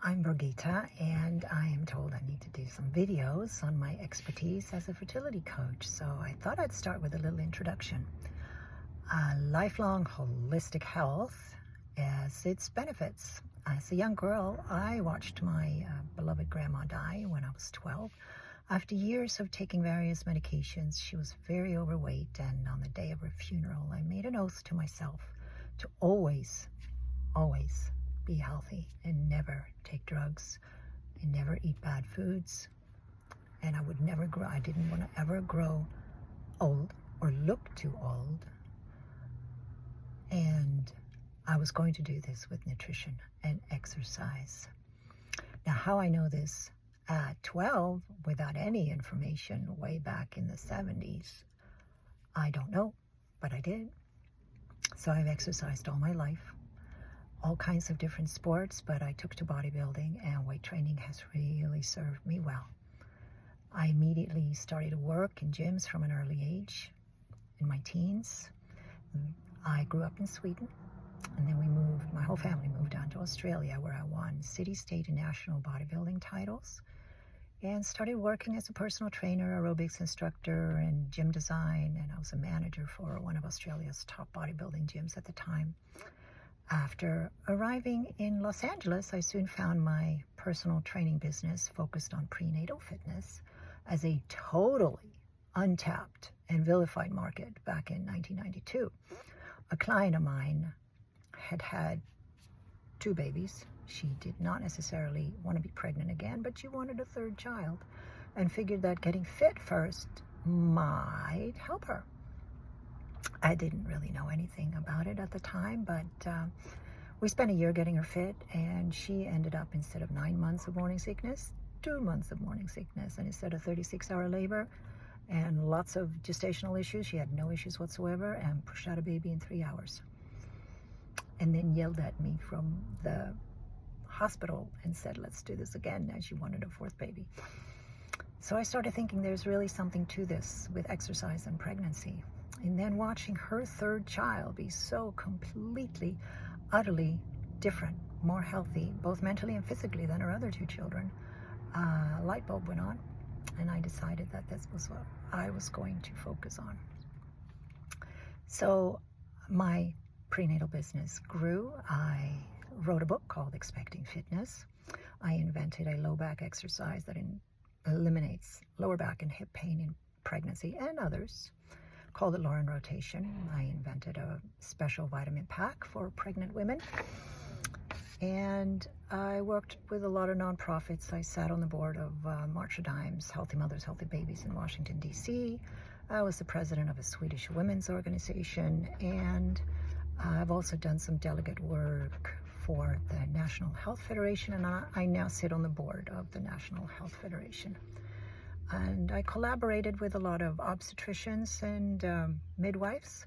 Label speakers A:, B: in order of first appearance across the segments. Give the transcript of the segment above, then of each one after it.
A: I'm Brigitte, and I am told I need to do some videos on my expertise as a fertility coach. So I thought I'd start with a little introduction. Lifelong holistic health has its benefits. As a young girl, I watched my beloved grandma die when I was 12. After years of taking various medications, she was very overweight, and on the day of her funeral, I made an oath to myself to always be healthy and never take drugs and never eat bad foods. And I would never grow, I didn't want to ever grow old or look too old. And I was going to do this with nutrition and exercise. Now, how I know this at 12 without any information way back in the 70s, I don't know, but I did. So I've exercised all my life, all kinds of different sports, but I took to bodybuilding, and weight training has really served me well. I immediately started to work in gyms from an early age in my teens. I grew up in Sweden, and then my whole family moved down to Australia, where I won city, state, and national bodybuilding titles, and started working as a personal trainer, aerobics instructor, and gym design, and I was a manager for one of Australia's top bodybuilding gyms at the time. After arriving in Los Angeles, I soon found my personal training business focused on prenatal fitness as a totally untapped and vilified market back in 1992. A client of mine had 2 babies. She did not necessarily want to be pregnant again, but she wanted a 3rd child and figured that getting fit first might help her. I didn't really know anything about it at the time, but we spent a year getting her fit, and she ended up, instead of 9 months of morning sickness, 2 months of morning sickness. And instead of 36-hour labor and lots of gestational issues, she had no issues whatsoever and pushed out a baby in 3 hours. And then yelled at me from the hospital and said, "Let's do this again," and she wanted a 4th baby. So I started thinking there's really something to this with exercise and pregnancy. And then watching her 3rd child be so completely, utterly different, more healthy, both mentally and physically, than her other 2 children, a light bulb went on, and I decided that this was what I was going to focus on. So my prenatal business grew. I wrote a book called Expecting Fitness. I invented a low back exercise that eliminates lower back and hip pain in pregnancy and others, called the Lauren Rotation. I invented a special vitamin pack for pregnant women. And I worked with a lot of nonprofits. I sat on the board of March of Dimes, Healthy Mothers, Healthy Babies in Washington, D.C. I was the president of a Swedish women's organization, and I've also done some delegate work for the National Health Federation, and I now sit on the board of the National Health Federation. And I collaborated with a lot of obstetricians and midwives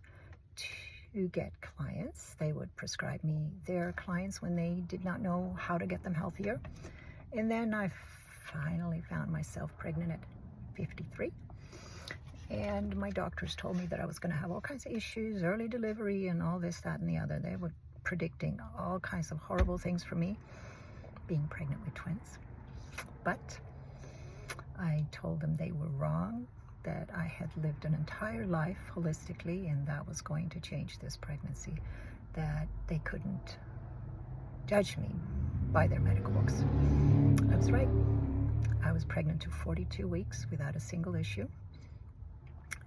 A: to get clients. They would prescribe me their clients when they did not know how to get them healthier. And then I finally found myself pregnant at 53. And my doctors told me that I was going to have all kinds of issues, early delivery and all this, that, and the other. They were predicting all kinds of horrible things for me, being pregnant with twins. But I told them they were wrong, that I had lived an entire life holistically, and that was going to change this pregnancy, that they couldn't judge me by their medical books. I was right. I was pregnant to 42 weeks without a single issue,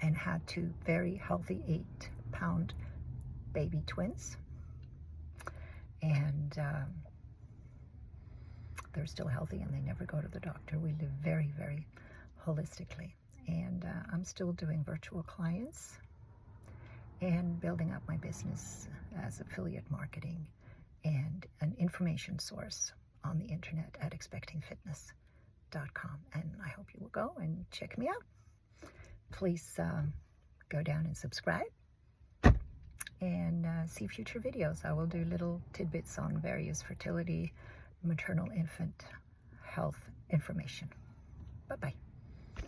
A: and had 2 very healthy 8-pound baby twins. And they're still healthy, and they never go to the doctor. We live very, very holistically. And I'm still doing virtual clients and building up my business as affiliate marketing and an information source on the internet at expectingfitness.com. And I hope you will go and check me out. Please go down and subscribe and see future videos. I will do little tidbits on various fertility, maternal, infant health information. Bye-bye.